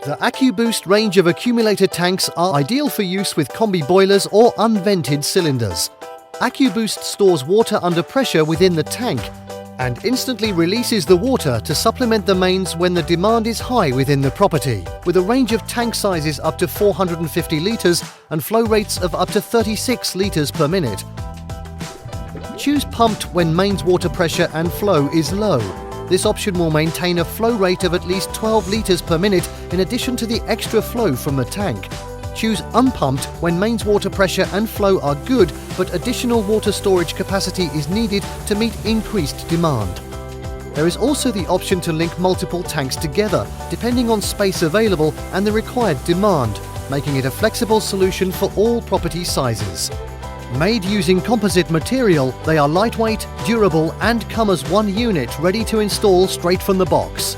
The Accuboost range of accumulator tanks are ideal for use with combi boilers or unvented cylinders. Accuboost stores water under pressure within the tank and instantly releases the water to supplement the mains when the demand is high within the property, with a range of tank sizes up to 450 litres and flow rates of up to 36 litres per minute. Choose pumped when mains water pressure and flow is low. This option will maintain a flow rate of at least 12 litres per minute in addition to the extra flow from the tank. Choose unpumped when mains water pressure and flow are good, but additional water storage capacity is needed to meet increased demand. There is also the option to link multiple tanks together, depending on space available and the required demand, making it a flexible solution for all property sizes. Made using composite material, they are lightweight, durable and come as one unit ready to install straight from the box.